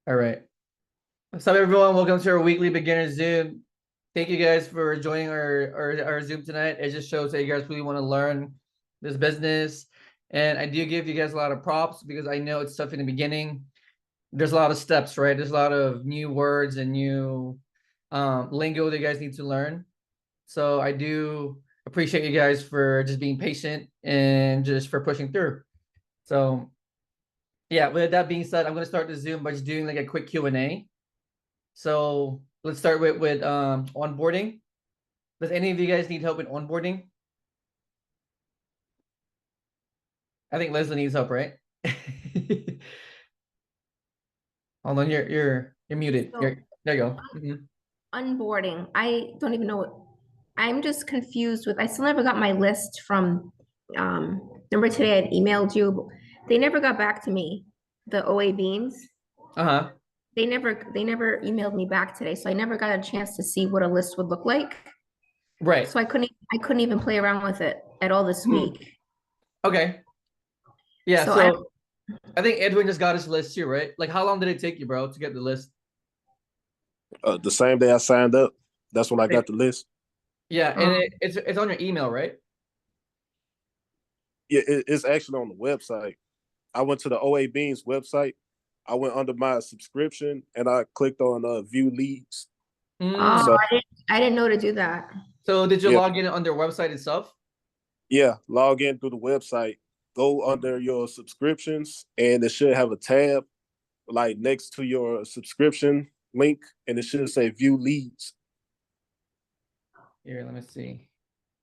All right. What's up, everyone? Welcome to our weekly beginner Zoom. Thank you guys for joining our Zoom tonight. It just shows that you guys really want to learn this business. And I do give you guys a lot of props because I know it's tough in the beginning. There's a lot of steps, right? There's a lot of new words and new lingo that you guys need to learn. So I do appreciate you guys for just being patient and just for pushing through. So yeah, with that being said, I'm going to start the Zoom by just doing like a quick Q&A. So let's start with onboarding. Does any of you guys need help in onboarding? I think Leslie needs help, right? Hold on, you're muted. So There you go. Mhm. onboarding, I don't even know what, I'm just confused with, I still never got my list from, remember today I emailed you, they never got back to me, the OA beans. Uh-huh. They never emailed me back today, so I never got a chance to see what a list would look like. Right. So I couldn't even play around with it at all this Mhm. week. Okay. Yeah, So I so I think Edwin just got his list too, right? Like how long did it take you, bro, to get the list? The same day I signed up, that's when I Okay. got the list. Yeah, and um, it's on your email, right? Yeah, it's actually on the website. I went to the OA Beans website. I went under my subscription and I clicked on view leads. oh, So Mm. I didn't know to do that. So did you yeah, log in on their website itself? yeah, log in through the website, go under your subscriptions, and it should have a tab like next to your subscription link, and it should say view leads. Here, let me see.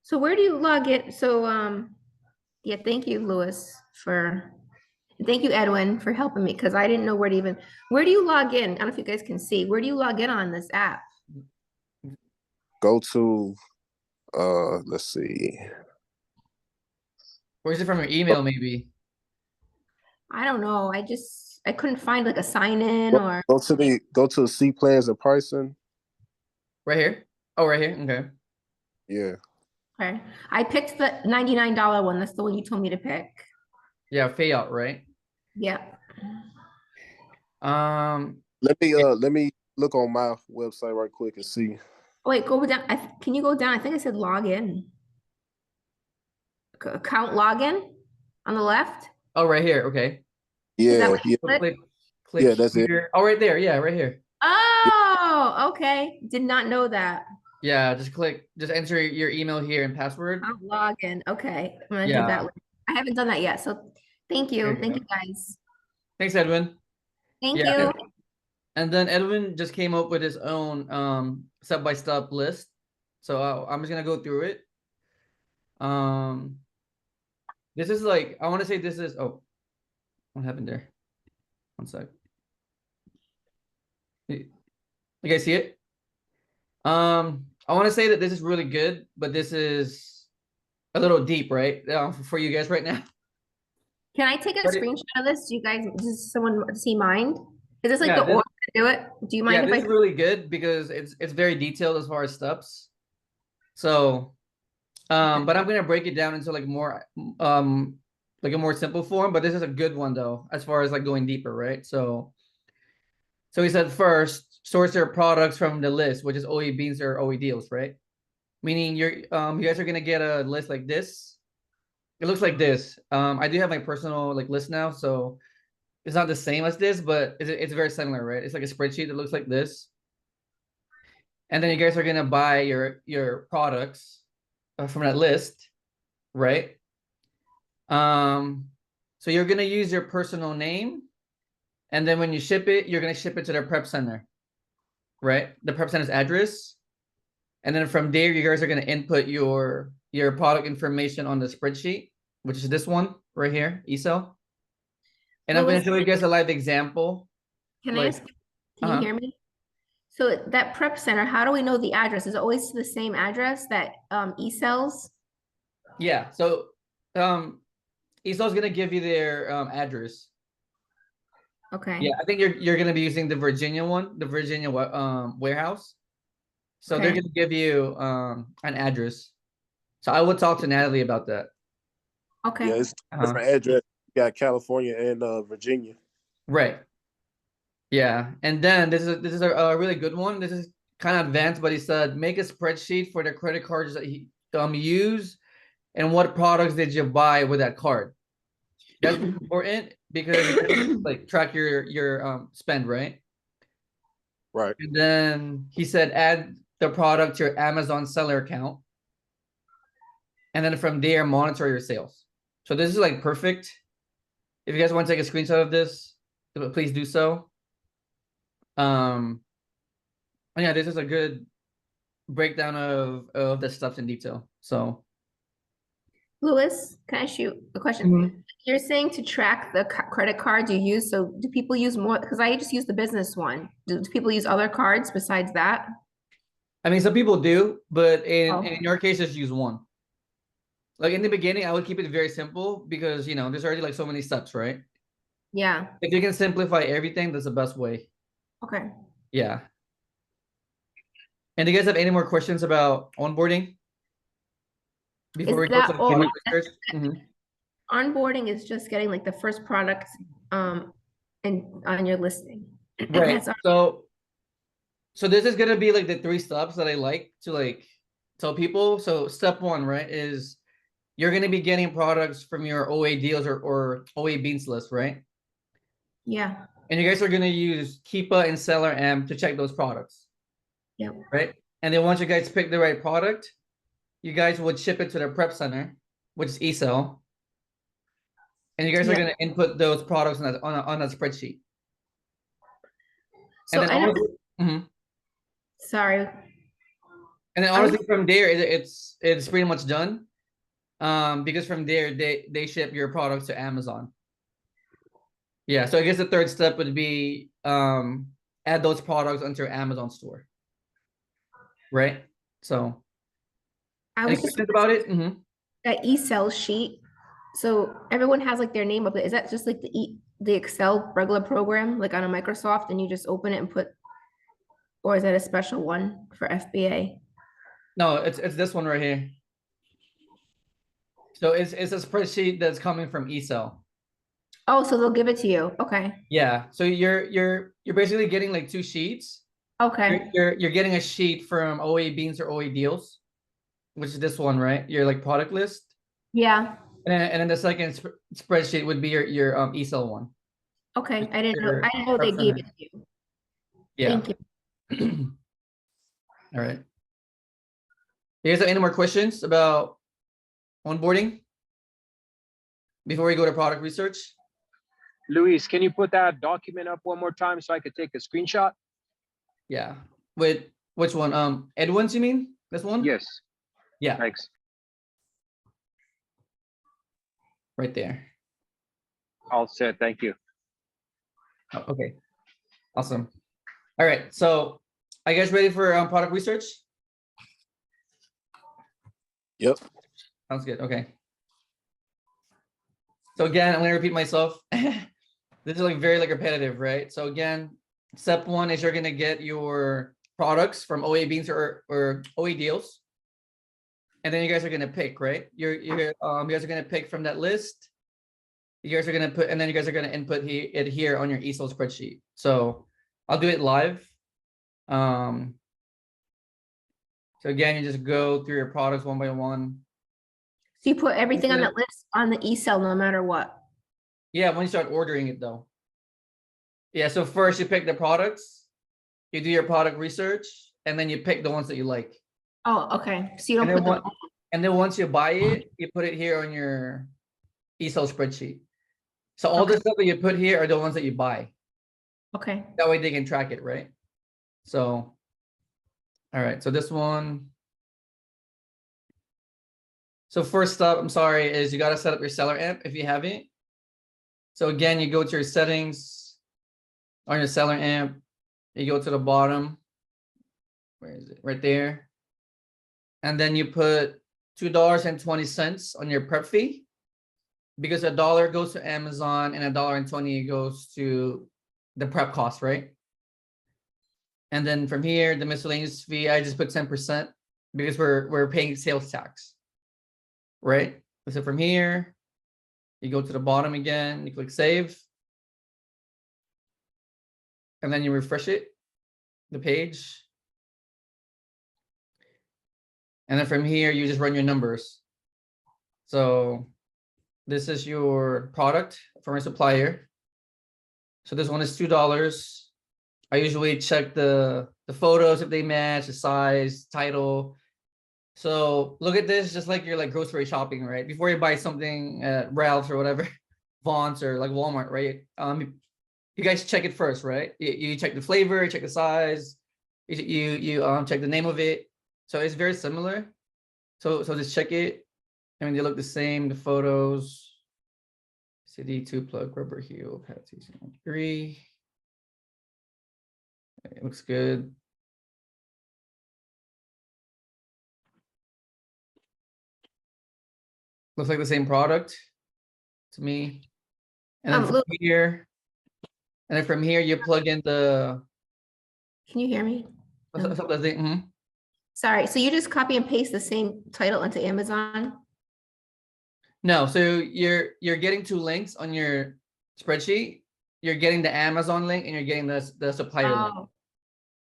So where do you log in? So yeah, thank you, Louis, for thank you, Edwin, for helping me because I didn't know where do you log in? I don't know if you guys can see. Where do you log in on this app? Go to let's see. Or is it from your email, maybe? I don't know. I couldn't find like a sign in or Go to the C plans and pricing. Right here? Oh, right here. Okay. Yeah. okay. I picked the $99 one. That's the one you told me to pick. Yeah, payout, right? Yeah. Um, Let me look on my website right quick and see. Oh, wait, go down. Can you go down? I think I said log in. Account login on the left. oh, right here. Okay. Is that Yeah, what you yeah, So click? click yeah, that's it. here. Oh, right there. Yeah, right here. Yeah, Oh, okay. Did not know that. Yeah, just enter your email here and password. Account login. Okay. I'm gonna do that Yeah, later. I haven't done that yet. So thank there you. you Thank go. you guys. Thanks, Edwin. Thank Yeah, you. and then Edwin just came up with his own step-by-step list. So I'm just gonna go through it. Um, this is like I want to say this is oh, what happened there? One sec. You guys see it? I want to say that this is really good, but this is a little deep, right? For you guys right now. Can I take a But screenshot of this? Do you guys, does someone see mind? Is this like yeah, the order to do it? Do you mind if this I? is really good because it's very detailed as far as steps. So, Okay. but I'm gonna break it down into like a more simple form. But this is a good one though, as far as like going deeper, right? So he said first source their products from the list, which is OE beans or OE deals, right? Meaning you guys are gonna get a list like this. It looks like this. I do have my personal like list now, so it's not the same as this, but it's very similar, right? It's like a spreadsheet that looks like this. And then you guys are gonna buy your products from that list, right? Um, so you're gonna use your personal name, and then when you ship it, you're gonna ship it to their prep center, right? The prep center's address, and then from there, you guys are gonna input your product information on the spreadsheet, which is this one right here, ESO. And I'm gonna Lois, show you guys a live example. can I Like, ask, can you uh-huh. hear me? So that prep center, how do we know the address? Is it always the same address that e-cells? Yeah. So ESO's gonna give you their address. Okay. Yeah, I think you're gonna be using the Virginia one, the Virginia warehouse. So they're Okay. gonna give you an address. So I would talk to Natalie about that. yeah, Okay. it's Uh-huh. different address. You got California and Virginia. Right. Yeah, and then this is a really good one. This is kind of advanced, but he said make a spreadsheet for the credit cards that he use and what products did you buy with that card. That's important because you can like track your spend, right? Right. And then he said add the product to your Amazon seller account. And then from there, monitor your sales. So this is like perfect. If you guys want to take a screenshot of this, please do so. And yeah, this is a good breakdown of the stuff in detail. So Louis, can I ask you a question? Mhm. You're saying to track the credit cards you use. So do people use more? Because I just use the business one. Do people use other cards besides that? I mean, some people do, but Oh. in your case, just use one. Like in the beginning, I would keep it very simple because there's already like so many steps, right? Yeah. If you can simplify everything, that's the best way. Okay. Yeah. And do you guys have any more questions about onboarding before we Is go to that the all? product research? Mhm. Onboarding is just getting like the first product and on your listing. Right. That's all. So this is gonna be like the 3 steps that I like to like tell people. So step 1, right, is you're gonna be getting products from your OA deals or OA beans list, right? Yeah. And you guys are gonna use Keepa and Seller M to check those products, Yep. right? And then once you guys pick the right product, you guys would ship it to the prep center, which is eSell. And you guys are Yeah. gonna input those products on a spreadsheet. And So then I know, Mhm. sorry. And then I was honestly from there it's pretty much done. Because from there they ship your products to Amazon. Yeah, so I guess the third step would be add those products onto your Amazon store. Right? So I any was just questions about it? that e-cell sheet. So everyone has like their name up there. Is that just like the Excel regular program, like on a Microsoft, and you just open it and put, or is that a special one for FBA? No, it's this one right here. So it's a spreadsheet that's coming from eSell. Oh, so they'll give it to you. Okay. Yeah. So you're basically getting like 2 sheets. You're, Okay. you're you're getting a sheet from OA Beans or OA Deals, which is this one, right? Your like product list. Yeah. And then the second spreadsheet would be your eSell one. Okay. I didn't know. Your I didn't know they prep gave center. it to you. Yeah. Thank you. All right. You guys have any more questions about onboarding before we go to product research? Luis, can you put that document up one more time so I could take a screenshot? Yeah. With which one? Edwin's, you mean? This one? Yes, Yeah, thanks. right there. All set, thank you. Oh, okay. Awesome. All right. So are you guys ready for product research? Yep. Sounds good. Okay. So again, I'm gonna repeat myself. This is like very like repetitive, right? So again, step 1 is you're gonna get your products from OA Beans or OA Deals. And then you guys are gonna pick, right? You guys are gonna pick from that list. You guys are gonna put, and then you guys are gonna input it here on your eSell spreadsheet. So I'll do it live. So again, you just go through your products one by one. So you put everything on Yeah. that list on the e-cell no matter what. Yeah, when you start ordering it though. Yeah, so first you pick the products, you do your product research, and then you pick the ones that you like. Oh, okay. So you don't And then put them. and then once you buy it, you put it here on your eSell spreadsheet. So all the Okay. stuff that you put here are the ones that you buy. Okay. That way they can track it, right? So, all right. So this one. So first up, I'm sorry, is you got to set up your seller amp if you haven't. So again, you go to your settings on your seller amp. You go to the bottom. Where is it? Right there. And then you put $2.20 on your prep fee, because $1 goes to Amazon and $1.20 goes to the prep cost, right? And then from here, the miscellaneous fee, I just put 10% because we're paying sales tax, right? So from here, you go to the bottom again, you click save. and then you refresh it, the page. And then from here, you just run your numbers. So this is your product from a supplier. So this one is $2. I usually check the photos if they match, the size, title. So look at this just like you're like grocery shopping, right? Before you buy something at Ralph's or whatever, Vaughn's or like Walmart, right? You guys check it first, right? You check the flavor, you check the size, you check the name of it. So it's very similar. So just check it. I mean, they look the same. The photos. CD 2 plug rubber heel pad 3. It looks good. Looks like the same product to me. And then from Look, here, you plug in the can you hear me? something. Sorry, so you just copy and paste the same title into Amazon? No, so you're getting 2 links on your spreadsheet. You're getting the Amazon link and you're getting the supplier link. Oh,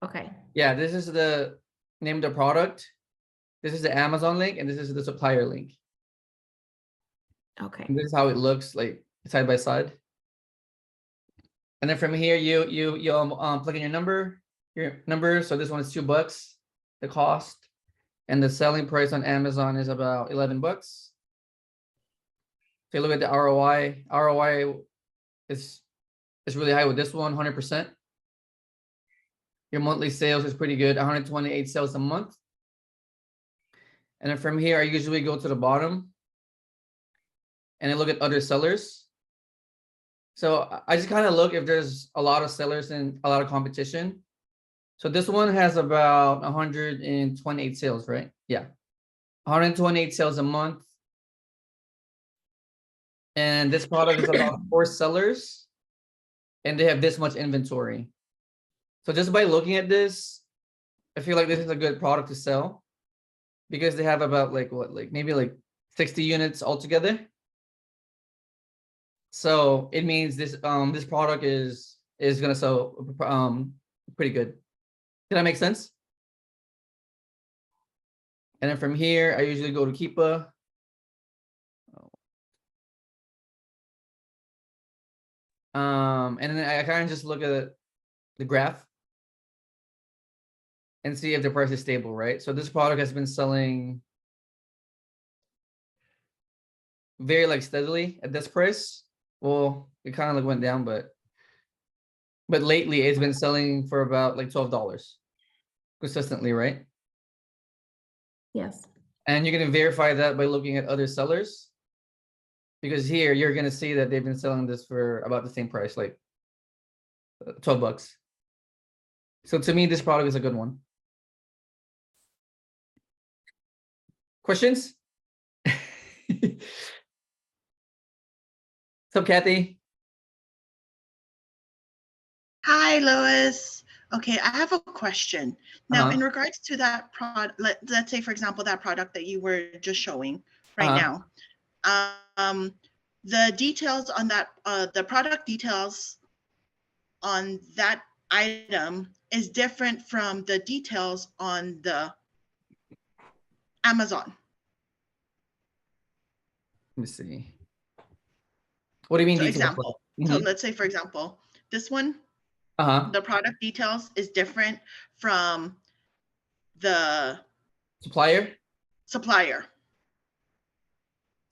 okay. Yeah, this is the name of the product. This is the Amazon link and this is the supplier link. Okay. And this is how it looks like side by side. And then from here, you plug in your number. So this one is $2, the cost, and the selling price on Amazon is about $11. So you look at the ROI. ROI is really high with this one, 100%. Your monthly sales is pretty good, 128 sales a month. And then from here, I usually go to the bottom and I look at other sellers. So I just kind of look if there's a lot of sellers and a lot of competition. So this one has about 128 sales, right? Yeah. 128 sales a month. And this product is about 4 sellers and they have this much inventory. So just by looking at this, I feel like this is a good product to sell because they have about maybe 60 units altogether. So it means this this product is gonna sell pretty good. Did that make sense? And then from here, I usually go to Keepa. And then I kind of just look at the graph and see if the price is stable, right? So this product has been selling very steadily at this price. Well, it kind of went down, but lately it's been selling for about $12 consistently, right? Yes. And you're gonna verify that by looking at other sellers, because here you're gonna see that they've been selling this for about the same price, like $12. So to me, this product is a good one. Questions? What's up, Kathy? Hi, Lois. Okay, I have a question. Now, in Uh-huh. regards to that product, let's say, for example, that product that you were just showing right now, the details on that, the product details on that item is different from the details on the Amazon. Let me see. What do you mean So details? example, so let's say, for example, this one, the product details is different from the Supplier? supplier.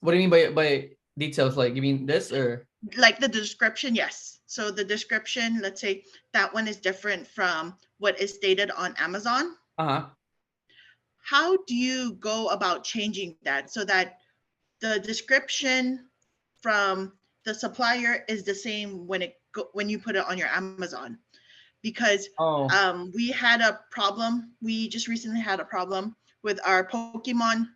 What do you mean by details? Like, you mean this or? Like the description, yes. So the description, let's say that one is different from what is stated on Amazon. How do you go about changing that so that the description from the supplier is the same when you put it on your Amazon? Because we had a problem. We just recently had a problem with our Pokemon,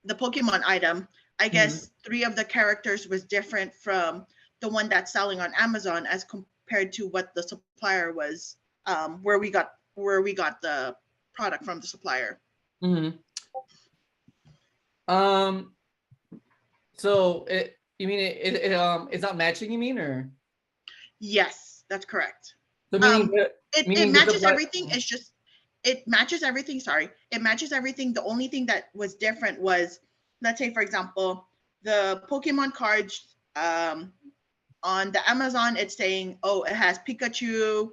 the Pokemon item. I guess 3 of the characters was different from the one that's selling on Amazon as compared to what the supplier was, where we got the product from the supplier. So you mean it's not matching, you mean, or? Yes, that's correct. So meaning, It matches everything. It's just, it matches everything. Sorry. It matches everything. The only thing that was different was, let's say, for example, the Pokemon cards on the Amazon, it's saying, oh, it has Pikachu,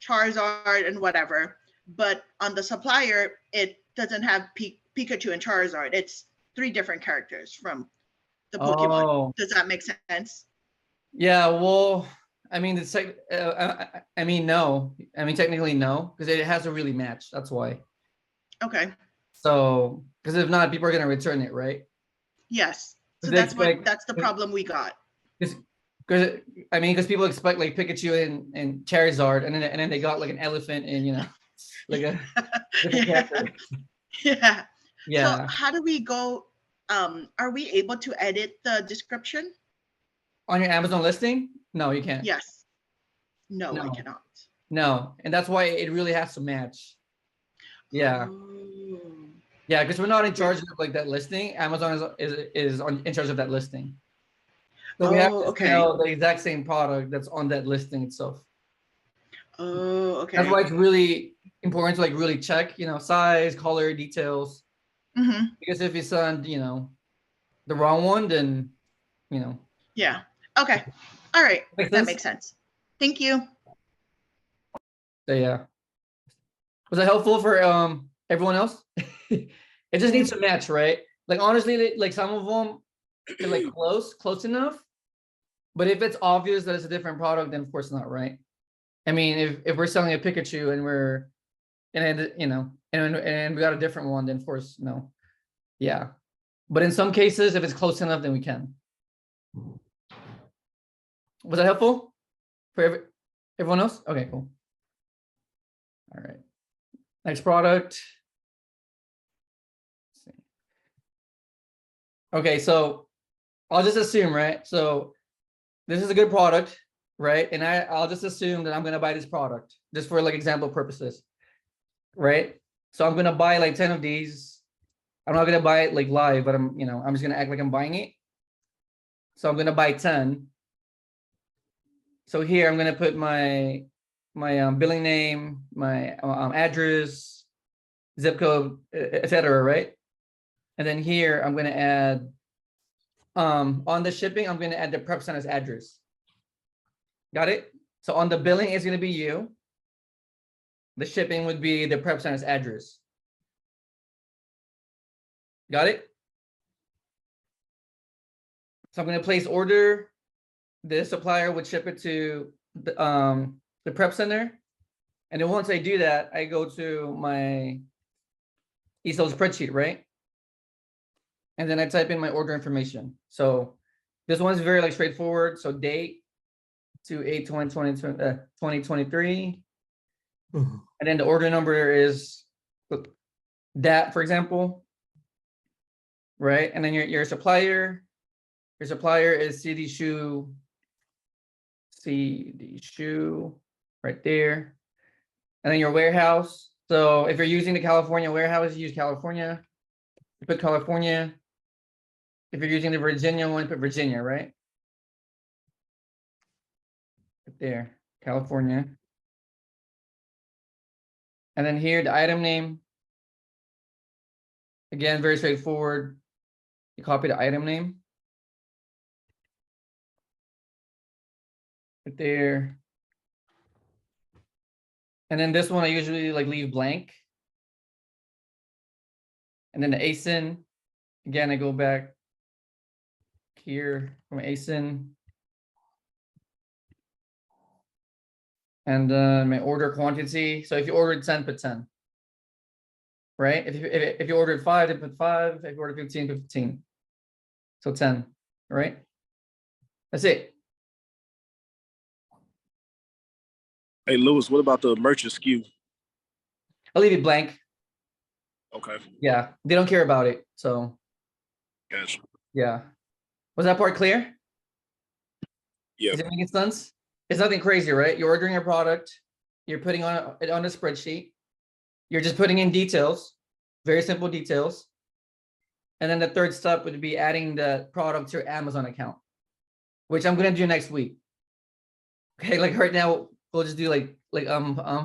Charizard, and whatever. But on the supplier, it doesn't have Pikachu and Charizard. It's 3 different characters from the Pokemon. Oh. Does that make sense? Yeah, well, I mean, it's like, I mean, no. I mean, technically, no, because it has to really match. That's why. Okay. So, because if not, people are gonna return it, right? Yes. So They that's expect- that's the problem we got. Because I mean, because people expect like Pikachu and Charizard, and then they got like an elephant and, you know, like a different character. Yeah. Yeah. So how do we go? Are we able to edit the description? On your Amazon listing? No, you can't. Yes. No, I No. cannot. No, and that's why it really has to match. Yeah. Oh. Yeah, because we're not in charge of like that listing. Amazon is in charge of that listing. So we have to okay. sell the exact same product that's on that listing itself. Oh, okay. That's why it's really important to like really check, you know, size, color, details. Mm-hmm. Because if you send, you know, the wrong one, then, you know. Yeah. Okay. All right. That makes sense. Thank you. So yeah. Was that helpful for everyone else? It just needs to match, right? Like honestly, like some of them are like close enough. But if it's obvious that it's a different product, then of course not, right? I mean, if we're selling a Pikachu and you know, and we got a different one, then of course no. Yeah. But in some cases, if it's close enough, then we can. Was that helpful for everyone else? Okay, cool. All right. Next product. Okay, so I'll just assume, right? So this is a good product, right? And I'll just assume that I'm gonna buy this product just for like example purposes, right? So I'm gonna buy like 10 of these. I'm not gonna buy it like live, but I'm just gonna act like I'm buying it. So I'm gonna buy 10. So here I'm gonna put my billing name, my address, zip code, etc. Right? And then here I'm gonna add on the shipping, I'm gonna add the prep center's address. Got it? So on the billing, it's gonna be you. The shipping would be the prep center's address. Got it? So I'm gonna place order. The supplier would ship it to the prep center. And then once I do that, I go to my ESOL spreadsheet, right? And then I type in my order information. So this one's very like straightforward. So date to 8/20/2023. And then the order number is that, for example, right? And then your supplier is CD Shoe right there. And then your warehouse. So if you're using the California warehouse, you use California. You put California. If you're using the Virginia one, put Virginia, right? Right there, California. And then here, the item name. Again, very straightforward. You copy the item name. Right there. And then this one, I usually like leave blank. And then the ASIN, again, I go back here from ASIN. And my order quantity. So if you ordered 10, put 10. Right? If you ordered 5, then put 5. If you ordered 15, put 15. So 10, right? That's it. Hey, Lewis, what about the merchant SKU? I'll leave it blank. Okay. Yeah, they don't care about it. So Gotcha. yeah. Was that part clear? Yeah. Is it making sense? It's nothing crazy, right? You're ordering a product, you're putting it on a spreadsheet, you're just putting in details, very simple details. And then the third step would be adding the product to your Amazon account, which I'm gonna do next week. Okay, like right now, we'll just do like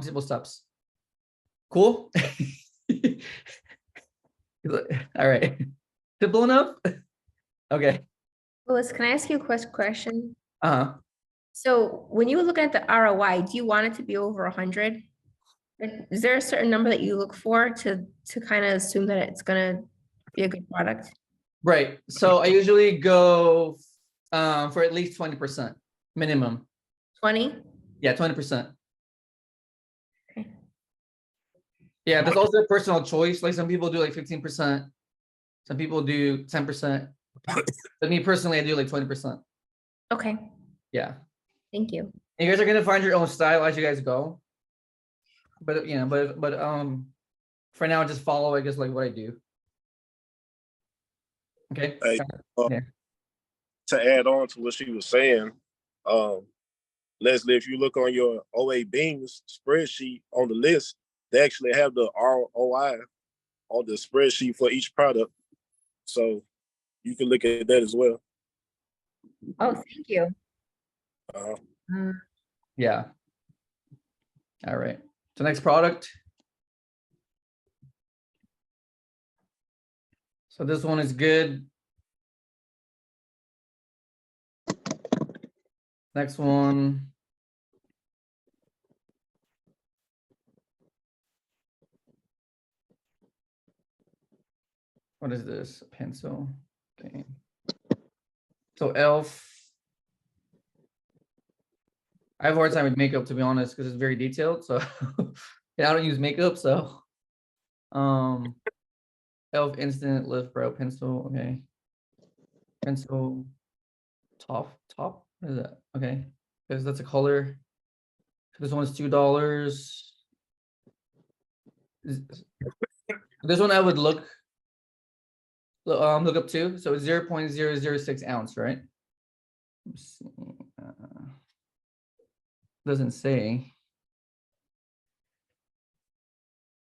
simple steps. Cool. All right. Simple enough? Okay. Louis, can I ask you a question? Uh-huh. So when you look at the ROI, do you want it to be over 100? Is there a certain number that you look for to kind of assume that it's gonna be a good product? Right. So I usually go for at least 20% minimum. 20? Yeah, 20%. Okay. Yeah, there's also a personal choice. Like some people do like 15%. Some people do 10%. But me personally, I do like 20%. Okay, Yeah. thank you. And you guys are gonna find your own style as you guys go. But for now, just follow, I guess, like what I do. Okay. Hey, Yeah. to add on to what she was saying, Leslie, if you look on your OA Beans spreadsheet on the list, they actually have the ROI on the spreadsheet for each product. So you can look at that as well. Oh, thank you. Yeah. All right. So next product. So this one is good. Next one. What is this? A pencil. Okay. So Elf. I have a hard time with makeup, to be honest, because it's very detailed. So yeah, I don't use makeup. So Elf Instant Lift Brow Pencil. Okay. Pencil top. What is that? Okay. Because that's a color. This one's $2. This one I would look up to. So it's 0.006 ounce, right? Let's see. Doesn't say.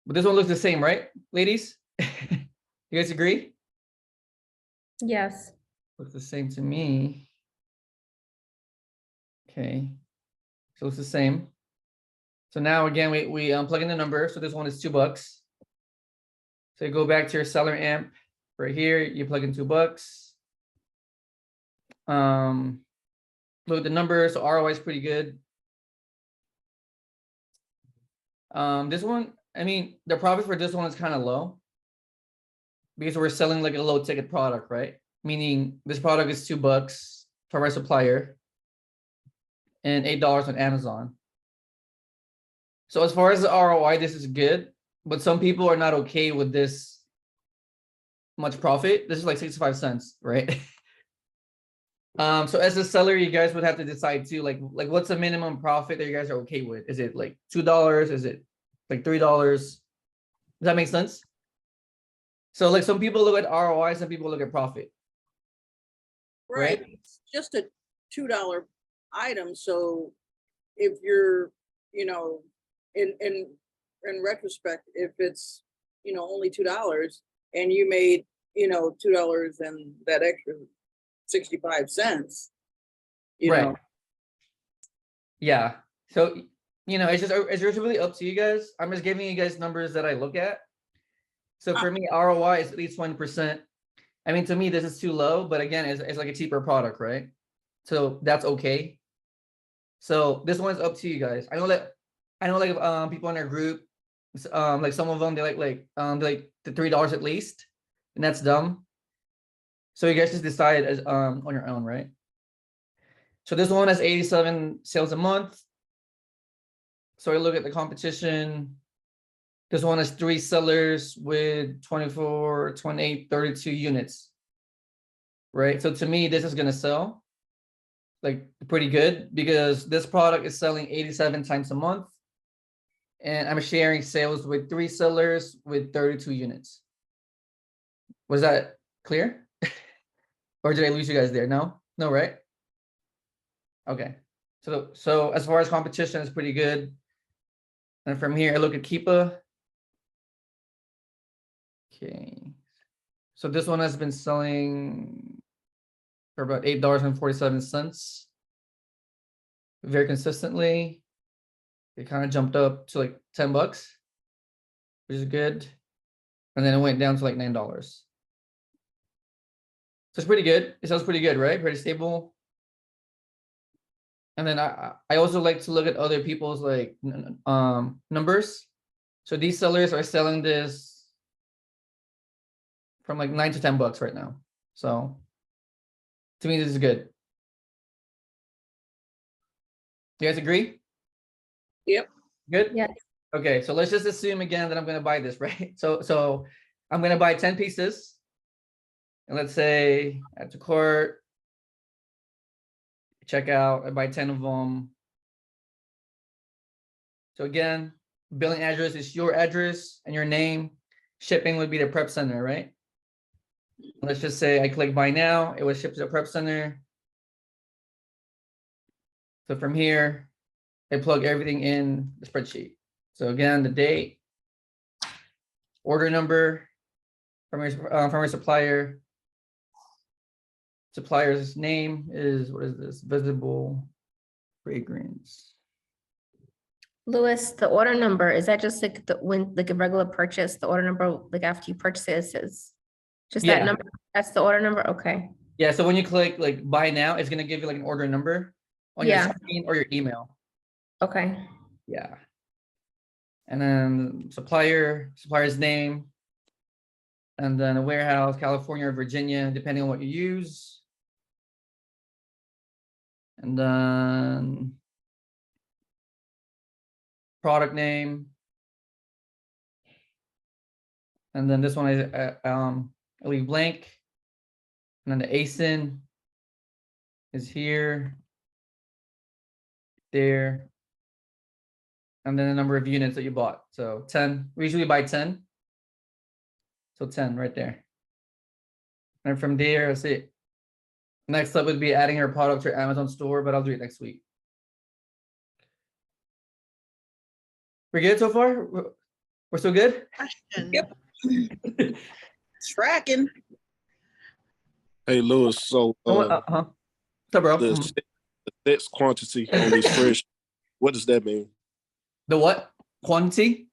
But this one looks the same, right, ladies? You guys agree? Yes. Looks the same to me. Okay. So it's the same. So now again, we plug in the number. So this one is $2. So you go back to your seller amp right here. You plug in $2. Look at the numbers. So ROI is pretty good. This one, I mean, the profit for this one is kind of low because we're selling like a low ticket product, right? Meaning this product is $2 from our supplier and $8 on Amazon. So as far as the ROI, this is good, but some people are not okay with this much profit. This is like 65 cents, right? So as a seller, you guys would have to decide too, like what's the minimum profit that you guys are okay with? Is it like $2? Is it like $3? Does that make sense? So like some people look at ROI, some people look at profit. Right. It's just a $2 item. So if you're, in retrospect, if it's, only $2 and you made, $2 and that extra 65 cents, Right. Yeah. So, it's just really up to you guys. I'm just giving you guys numbers that I look at. So for me, ROI is at least 20%. I mean, to me, this is too low, but again, it's like a cheaper product, right? So that's okay. So this one's up to you guys. I know like people in our group, like some of them they like the $3 at least, and that's dumb. So you guys just decide as on your own, right? So this one has 87 sales a month. So I look at the competition. This one has 3 sellers with 24, 28, 32 units. Right. So to me, this is gonna sell like pretty good because this product is selling 87 times a month. And I'm sharing sales with 3 sellers with 32 units. Was that clear? Or did I lose you guys there? No, right? Okay. So as far as competition, it's pretty good. And from here, I look at Keepa. Okay. So this one has been selling for about $8.47. very consistently. It kind of jumped up to like $10, which is good. And then it went down to like $9. So it's pretty good. It sounds pretty good, right? Pretty stable. And then I also like to look at other people's like numbers. So these sellers are selling this from like $9 to $10 right now. So to me, this is good. You guys agree? Yep. Good? Yes. Okay, so let's just assume again that I'm gonna buy this, right? So I'm gonna buy 10 pieces. And let's say add to cart, check out, I buy 10 of them. So again, billing address is your address and your name. Shipping would be the prep center, right? Let's just say I click buy now, it was shipped to the prep center. So from here, I plug everything in the spreadsheet. So again, the date, order number from our supplier. Supplier's name is, what is this? Visible fragrance. Louis, the order number, is that just like like a regular purchase, the order number, like after you purchase it, it says just that Yeah. number? That's the order number? Okay. Yeah, so when you click like buy now, it's gonna give you like an order number on your Yeah. screen or your email. Okay. Yeah. And then supplier's name, and then a warehouse, California or Virginia, depending on what you use. And then product name. And then this one I leave blank. And then the ASIN is here, there. And then the number of units that you bought. So 10, we usually buy 10. So 10 right there. And from there, let's see. Next up would be adding our product to Amazon store, but I'll do it next week. We're good so far? We're still good? Question. Yep. Tracking. Hey, Lewis, so What's up, bro? the sets quantity on this spreadsheet, what does that mean? The what? Quantity?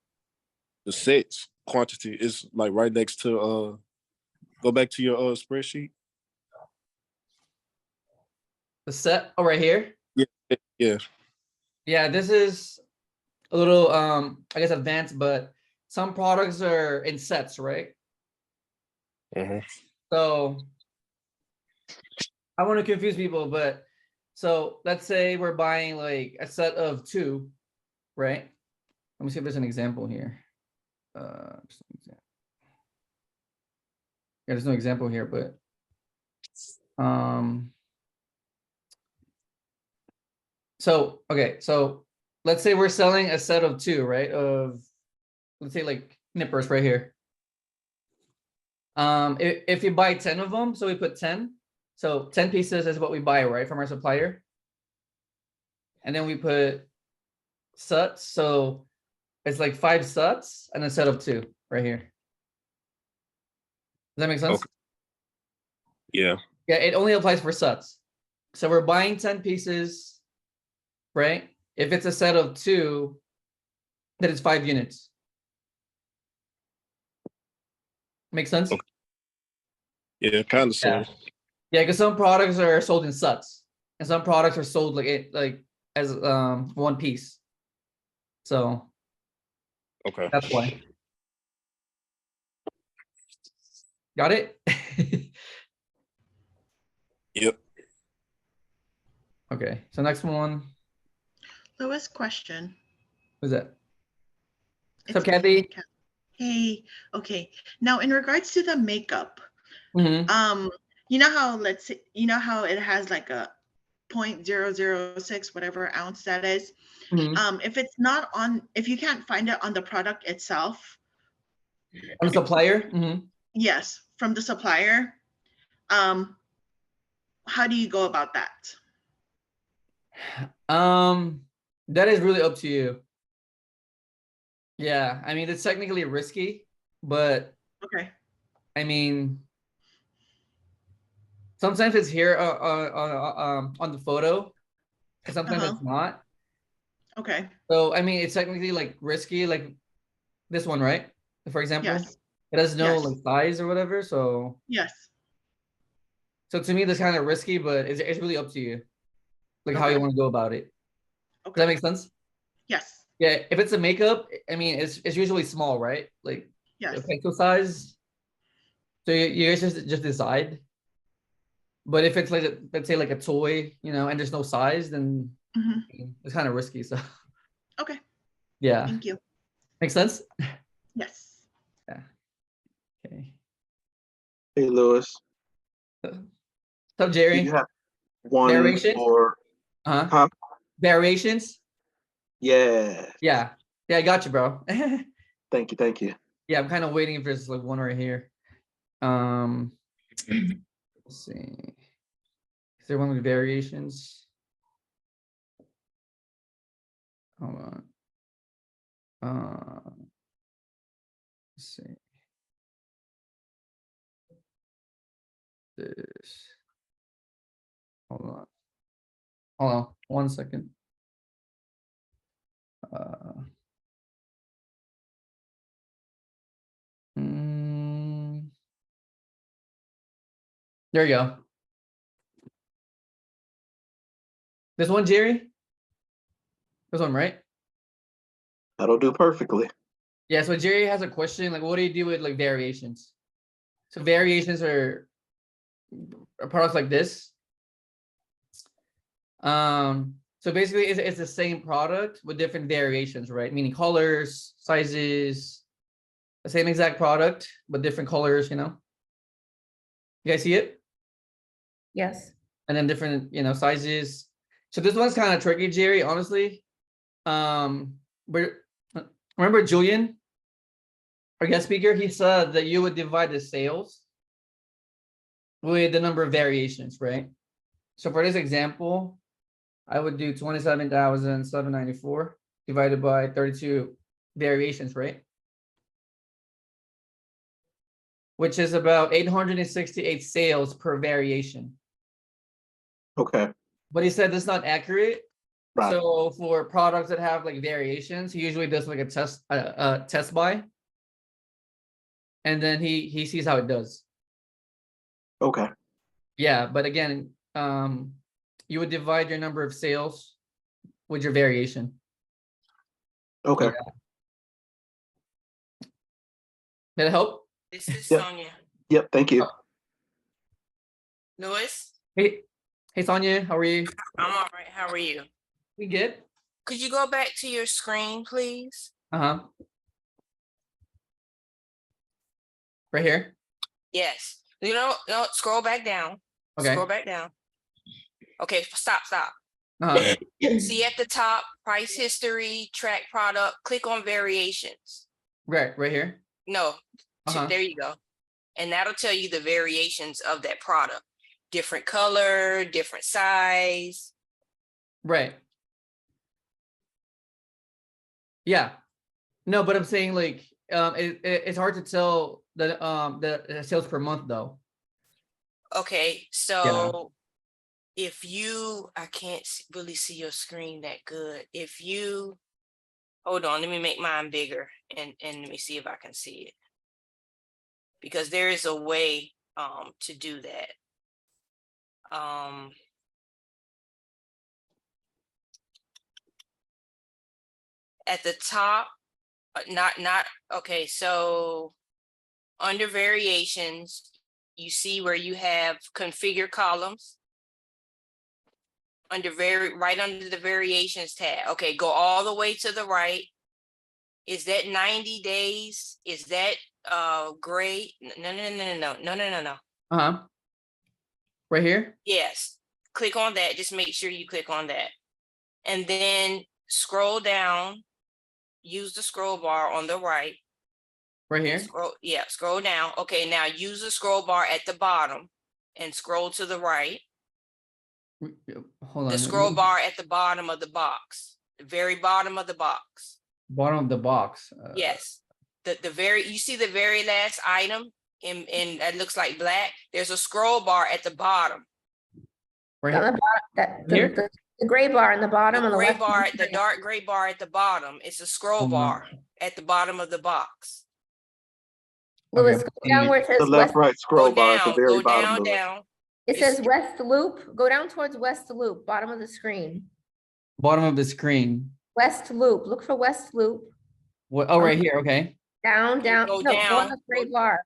The sets quantity is like right next to go back to your spreadsheet. The set? Oh, right here? Yeah. Yeah, this is a little I guess advanced, but some products are in sets, right? So I want to confuse people, but so let's say we're buying like a set of 2, right? Let me see if there's an example here. Yeah, there's no example here, but so okay, so let's say we're selling a set of 2, right? Of, let's say like nippers right here. If you buy 10 of them, so we put 10. So 10 pieces is what we buy, right, from our supplier. And then we put sets, so it's like 5 sets and a set of 2 right here. Does that make sense? Okay. Yeah. Yeah, it only applies for sets. So we're buying 10 pieces, right? If it's a set of 2, then it's 5 units. Make sense? Okay. Yeah, kind of so. Yeah, because some products are sold in sets, and some products are sold like as one piece. So Okay. that's why. Got it? Yep. Okay, so next one. Louis, question. Who's that? So It's Kathy. Hey, okay. Now in regards to the makeup, Mm-hmm. you know how it has like a 0.006 whatever ounce that is. Mm-hmm. If you can't find it on the product itself, On the supplier. Mm-hmm. yes, from the supplier, how do you go about that? That is really up to you. Yeah, I mean it's technically risky, but Okay. I mean sometimes it's here on the photo. and sometimes it's not. Okay. So I mean, it's technically like risky, like this one, right? For example, Yes. it has no Yes. like size or whatever. So Yes. to me, that's kind of risky, but it's really up to you, like how you Okay. want to go about it. Does that Okay. make sense? Yes. Yeah. If it's a makeup, I mean, it's usually small, right? Like Yes. pencil size. So you guys just decide. But if it's like let's say like a toy, you know, and there's no size, then it's kind of risky. So Okay. yeah, Thank you. makes sense. Yes. Yeah. Okay. Hey, Lewis. So Do Jerry, you have one variations? for, huh? Variations? Yeah. Yeah. Yeah, I got you, bro. Thank you. Thank you. Yeah, I'm kind of waiting if there's like one right here. Let's see. Is there one with variations? Hold on. Let's see. This. Hold on 1 second. There you go. This one, Jerry? This one, right? That'll do perfectly. Yeah, so Jerry has a question, like what do you do with like variations? So variations are products like this. So basically it's the same product with different variations, right? Meaning colors, sizes, the same exact product, but different colors, you know? You guys see it? Yes. And then different, you know, sizes. So this one's kind of tricky, Jerry, honestly. But remember Julian, our guest speaker, he said that you would divide the sales with the number of variations, right? So for this example, I would do 27,794 divided by 32 variations, right? Which is about 868 sales per variation. Okay. But he said that's not accurate. Right. So for products that have like variations, he usually does like a test buy. And then he sees how it does. Okay. Yeah, but again, you would divide your number of sales with your variation. Okay. Yeah. Did it help? This is Yep. Sonia. Yep. Thank you. Lewis, Hey Sonia, how are you? I'm all right. How are you? We good? Could you go back to your screen, please? Right here. Yes. No, scroll back down. Okay. Scroll back down. Okay, stop. See at the top, price history, track product, click on variations. Right here. No, there you go. And that'll tell you the variations of that product. Different color, different size. Right. Yeah. No, but I'm saying like it's hard to tell the sales per month though. Okay, so if you, I can't really see your screen that good. If you, hold on, let me make mine bigger and let me see if I can see it. Because there is a way to do that. At the top, okay, so under variations, you see where you have configure columns. Right under the variations tab. Okay, go all the way to the right. Is that 90 days? Is that gray? No. Right here? Yes. Click on that. Just make sure you click on that. And then scroll down. Use the scroll bar on the right. Right here? Scroll down. Okay, now use the scroll bar at the bottom and scroll to the right. Hold on. The scroll bar at the bottom of the box. The very bottom of the box. Bottom of the box. Yes. You see the very last item in that looks like black. There's a scroll bar at the bottom. Right here? Here? The gray bar on the bottom on the gray left. bar, the dark gray bar at the bottom, it's a scroll bar at the bottom of the box. Louis, Okay. go down where it The says left, west. right scroll Go bar at the down, very go bottom. down, Louis. down. It It's- says west loop. Go down towards west loop, bottom of the screen. Bottom of the screen. West loop. Look for west loop. What? Oh, right here. Okay. Down, down. Go No, go on down. the gray bar.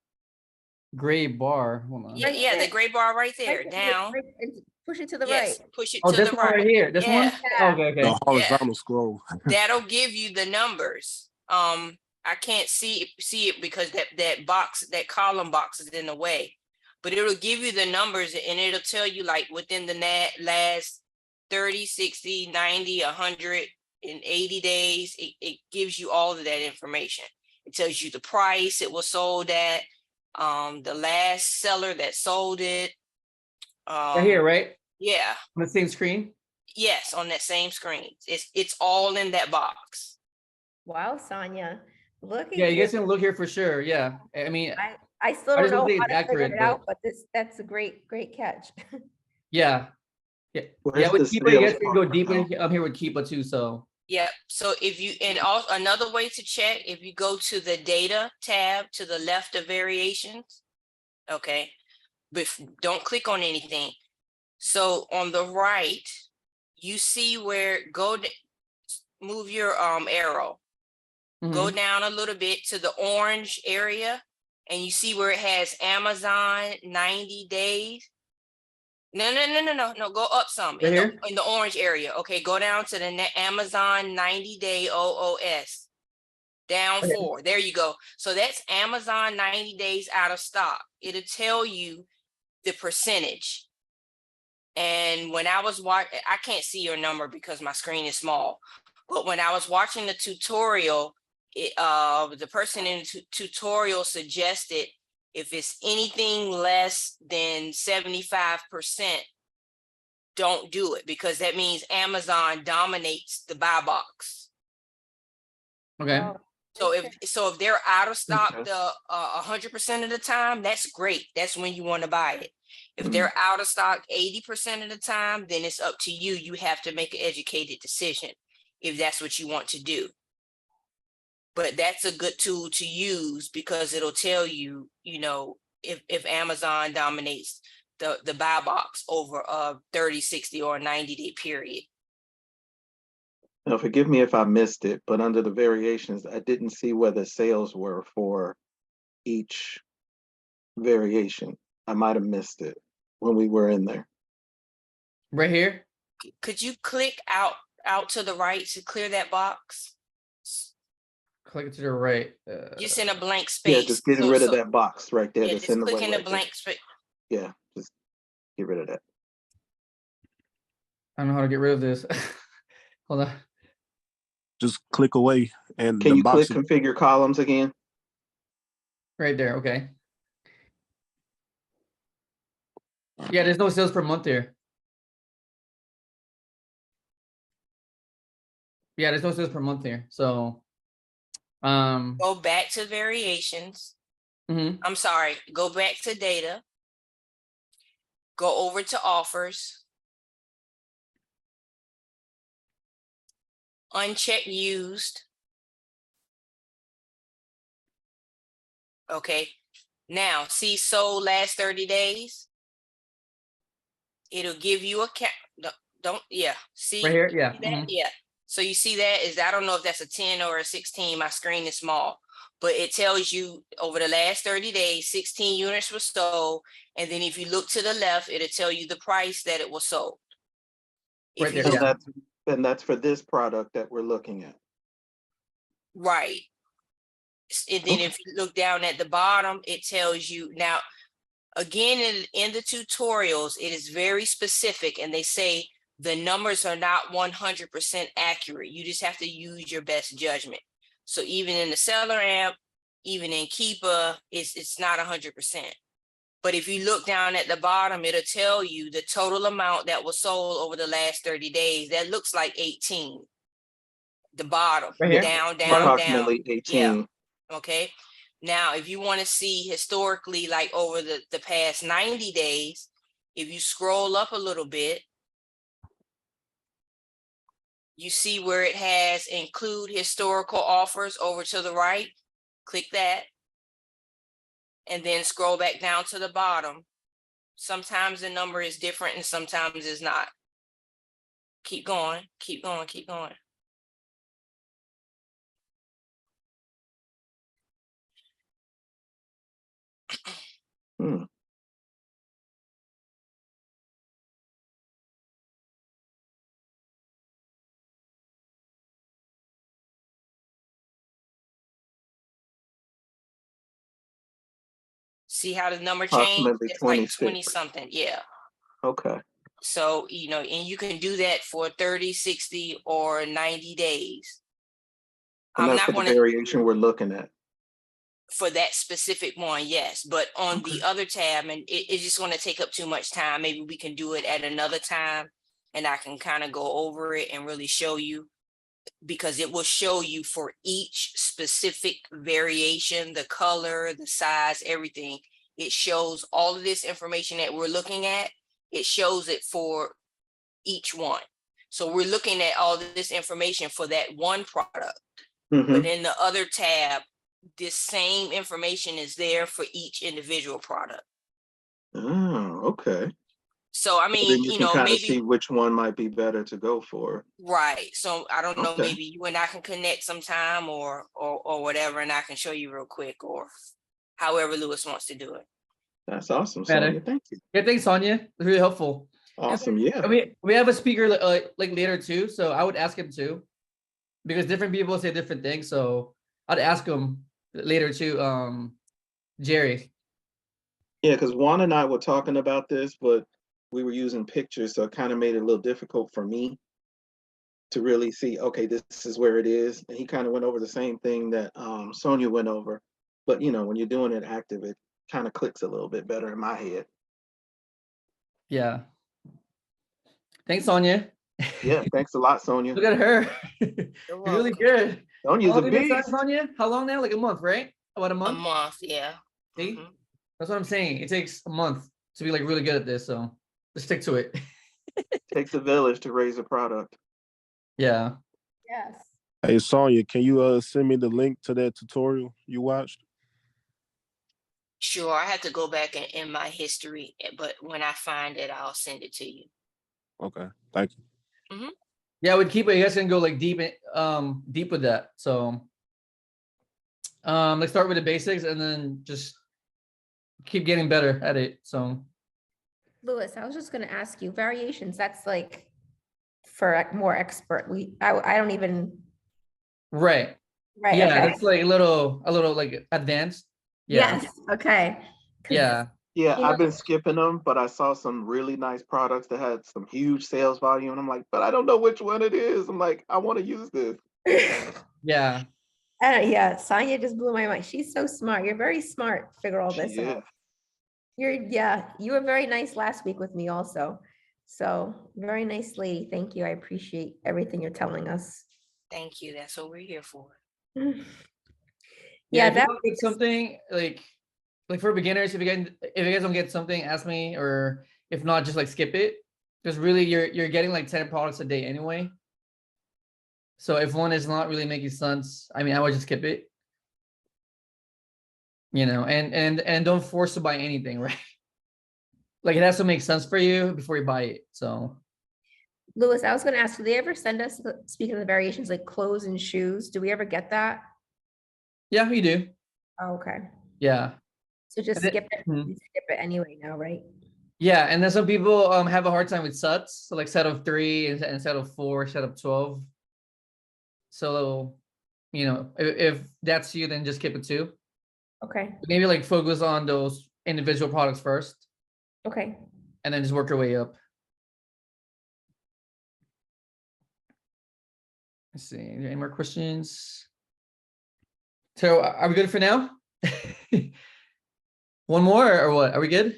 Gray bar. Hold on. Yeah, yeah, the gray bar right there, Right, down. right, and push it to the Yes, right. push it Oh, to this the one right right. here. This one? Yeah. Okay, okay. The horizontal scroll. That'll give you the numbers. I can't see it because that box, that column box is in the way, but it'll give you the numbers and it'll tell you like within the last 30, 60, 90, 180 days. It gives you all of that information. It tells you the price it was sold at, the last seller that sold it. Right here, right? Yeah. On the same screen? Yes, on that same screen. It's all in that box. Wow, Sonia. Look at Yeah, you guys can look here for sure. Yeah. I mean, I still I don't just don't know think how it's to figure accurate, it out, but that's a great catch. yeah. Yeah. Where's Yeah, with the Keepa, you sales guys can go part deep now? in up here with Keepa too. So Yeah. So if you, and also another way to check, if you go to the data tab to the left of variations, okay, but don't click on anything. So on the right, you see where move your arrow, go down a little bit to the orange area, and you see where it has Amazon 90 days. No, go up some right here. in the orange area. Okay, go down to the Amazon 90-day OOS. Down Okay. 4. There you go. So that's Amazon 90 days out of stock. It'll tell you the percentage. And when I was watching, I can't see your number because my screen is small. But when I was watching the tutorial, the person in the tutorial suggested if it's anything less than 75%, don't do it, because that means Amazon dominates the buy box. Okay. So if they're out of stock Okay. the 100% of the time, that's great. That's when you want to buy it. If they're out of stock 80% of the time, then it's up to you. You have to make an educated decision if that's what you want to do. But that's a good tool to use because it'll tell you, you know, if Amazon dominates the buy box over a 30, 60, or 90-day period. Now, forgive me if I missed it, but under the variations, I didn't see where the sales were for each variation. I might have missed it when we were in there. Right here. Could you click out to the right to clear that box? Click to the right. Just in a blank space. Yeah, just getting rid of that box right there. Yeah, That's just in the way click in the right there. blank space. Yeah, just get rid of that. I don't know how to get rid of this. Hold on. Just click away and Can the you click box. configure columns again? Right there. Okay. Yeah, there's no sales per month here. Yeah, there's no sales per month here. So, Go back to variations. I'm sorry, go back to data. Go over to offers. Uncheck used. Okay. Now, see sold last 30 days. It'll give you a count. See right here. Yeah. see that? Yeah. So you see that I don't know if that's a 10 or a 16. My screen is small, but it tells you over the last 30 days, 16 units were sold. And then if you look to the left, it'll tell you the price that it was sold. Right there. And Yeah. that's for this product that we're looking at. Right. And then if you look down at the bottom, it tells you now, again, in the tutorials, it is very specific and they say the numbers are not 100% accurate. You just have to use your best judgment. So even in the seller app, even in Keepa, it's not 100%. But if you look down at the bottom, it'll tell you the total amount that was sold over the last 30 days. That looks like 18. The bottom, Right here? down, Approximately 18. Yeah. Okay. Now, if you want to see historically, like over the past 90 days, if you scroll up a little bit, you see where it has include historical offers over to the right? Click that. And then scroll back down to the bottom. Sometimes the number is different and sometimes it's not. Keep going, keep going, keep going. Hmm. See how the number changed? Approximately It's like 26. 20 something, yeah. Okay. So, you know, and you can do that for 30, 60, or 90 days. And I'm that's not what the going to, variation we're looking at. for that specific one, yes. But on the other tab, and it's just going to take up too much time. Maybe we can do it at another time and I can kind of go over it and really show you, because it will show you for each specific variation, the color, the size, everything. It shows all of this information that we're looking at. It shows it for each one. So we're looking at all this information for that one product. But in the other tab, this same information is there for each individual product. Oh, okay. So, I So mean, then you you can know, kind of maybe, see which one might be better to go for. right. So I don't know, Okay. maybe you and I can connect sometime or whatever, and I can show you real quick, or however Lewis wants to do it. That's awesome, Better. Sonia. Thank you. Yeah, thanks, Sonia. It's really helpful. Awesome. Yeah. And we have a speaker like later too, so I would ask him too, because different people say different things. So I'd ask him later too. Jerry. Yeah, because Juan and I were talking about this, but we were using pictures, so it kind of made it a little difficult for me to really see, okay, this is where it is. And he kind of went over the same thing that Sonia went over. But you know, when you're doing it active, it kind of clicks a little bit better in my head. Yeah. Thanks, Sonia. Yeah, thanks a lot, Sonia. Look at her. You're You're really welcome. good. Sonia's How a long have you been beast. starting, Sonia? How long now? Like a month, right? About a A month? month, yeah. See? Mhm. That's what I'm saying. It takes a month to be like really good at this, so just stick to it. Takes a village to raise a product. Yeah. Yes. Hey Sonia, can you send me the link to that tutorial you watched? Sure, I have to go back in my history, but when I find it, I'll send it to you. Okay, thank you. Yeah, we'd keep it. You guys can go like deep with that. So let's start with the basics and then just keep getting better at it. So Lewis, I was just gonna ask you, variations, that's like for more expert. I don't even, right. right, Yeah, okay. that's like a little like advanced. Yeah. Yes, okay. 'Cause, Yeah. Yeah, you know, I've been skipping them, but I saw some really nice products that had some huge sales volume. And I'm like, but I don't know which one it is. I'm like, I want to use this. Yeah. yeah, Sonia just blew my mind. She's so smart. You're very smart to figure all this Yeah. out. You were very nice last week with me also. So very nice lady. Thank you. I appreciate everything you're telling us. Thank you. That's what we're here for. Yeah, Yeah, if you that don't get something like for beginners, if you guys don't get something, ask me, or if not, just like skip it. Because really you're getting like 10 products a day anyway. So if one is not really making sense, I mean, I would just skip it. You know, and don't force to buy anything, right? Like it has to make sense for you before you buy it. So Lewis, I was going to ask, do they ever send us, speaking of the variations, like clothes and shoes? Do we ever get that? yeah, we do. Oh, okay. Yeah. So just And then- skip it. You skip it anyway now, right? Yeah, and then some people have a hard time with sets, so like set of 3 and set of 4, set of 12. So, you know, if that's you, then just skip it too. Okay. Maybe like focus on those individual products first, Okay. and then just work your way up. Let's see. Are there any more questions? So are we good for now? One more or what? Are we good?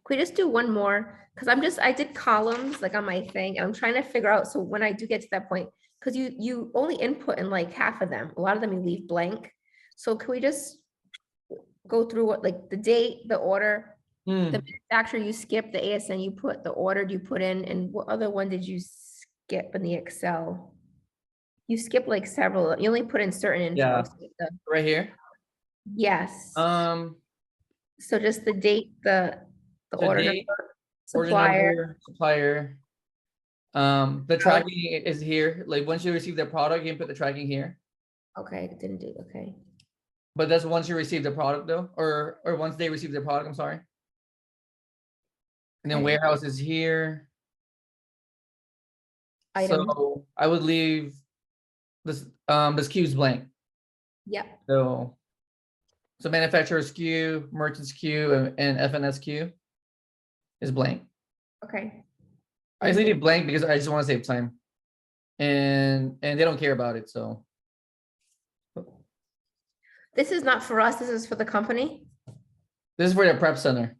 Can we just do one more? Because I did columns like on my thing, and I'm trying to figure out, so when I do get to that point, because you only input in like half of them. A lot of them you leave blank. So can we just go through what, like the date, the order, the manufacturer you skip, the ASN you put, the order you put in, and what other one did you skip in the Excel. You skip like several, you only put in certain info. Yeah. so the- Right here. Yes. Um, So just the date, the the order date, number, order supplier. number, supplier. The tracking is here. Like once you receive the product, you can put the tracking here. Okay, didn't do, okay. But that's once you receive the product though, or once they receive the product, I'm sorry. And then Okay. warehouse is here. Item. So I would leave this SKUs blank. Yep, So manufacturer SKU, merchant SKU, and FNS SKU is blank. okay. I just leave it blank because I just want to save time. And they don't care about it, so This is not for us, this is for the company? this is for the prep center.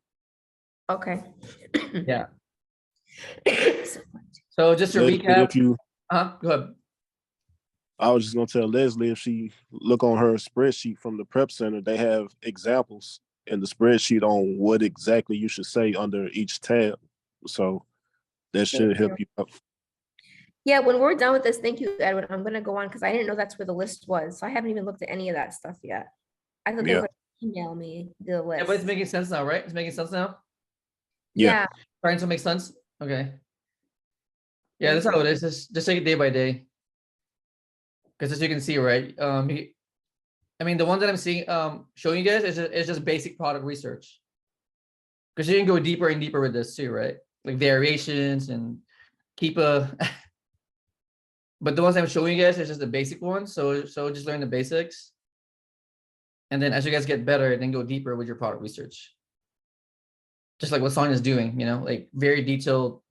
Okay. Yeah. So just to Leslie, recap, if you, go ahead. I was just gonna tell Leslie if she look on her spreadsheet from the prep center, they have examples in the spreadsheet on what exactly you should say under each tab. So that should help you out. Yeah, when we're done with this, thank you, Edwin. I'm gonna go on because I didn't know that's where the list was. So I haven't even looked at any of that stuff yet. I thought they Yeah. would email me the Yeah, list. but it's making sense now, right? It's making sense now. Yeah. Trying to make sense. Okay. Yeah, Thank that's how it is. Just take it day by day. Because as you can see, right? I mean, the one that I'm seeing, showing you guys is just basic product research. Because you can go deeper and deeper with this too, right? Like variations and keep a. But the ones I'm showing you guys is just the basic ones. So just learn the basics. And then as you guys get better, then go deeper with your product research. Just like what Sonya's doing, like very detailed,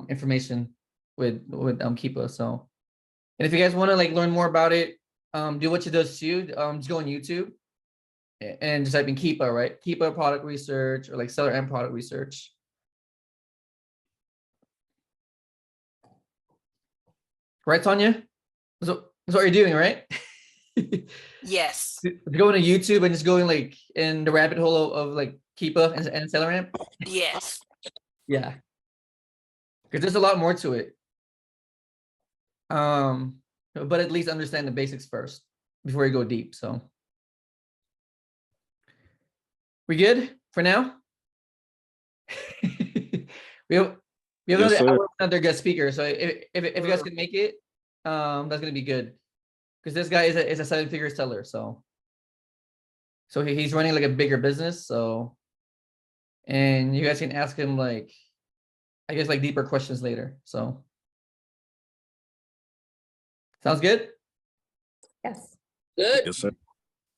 information with Keepa. So, and if you guys want to like learn more about it, do what she does too. Just go on YouTube and just type in Keepa, right? Keepa product research or like seller and product research. Right, Sonya? That's what you're doing, right? Yes. Going to YouTube and just going like in the rabbit hole of like Keepa and seller amp. Yes. Yeah. Because there's a lot more to it. But at least understand the basics first before you go deep. So we good for now? we have Yes, another guest speaker. So if you guys can make it, that's gonna be good. Because this guy is a 7-figure seller. So he's running like a bigger business. So and you guys can ask him like, I guess like deeper questions later. So sounds good? Yes. Good. yes, sir.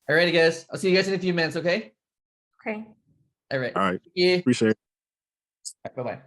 All right, guys. I'll see you guys in a few minutes, okay? Okay. All right. All right. Yeah. Appreciate it. Bye-bye.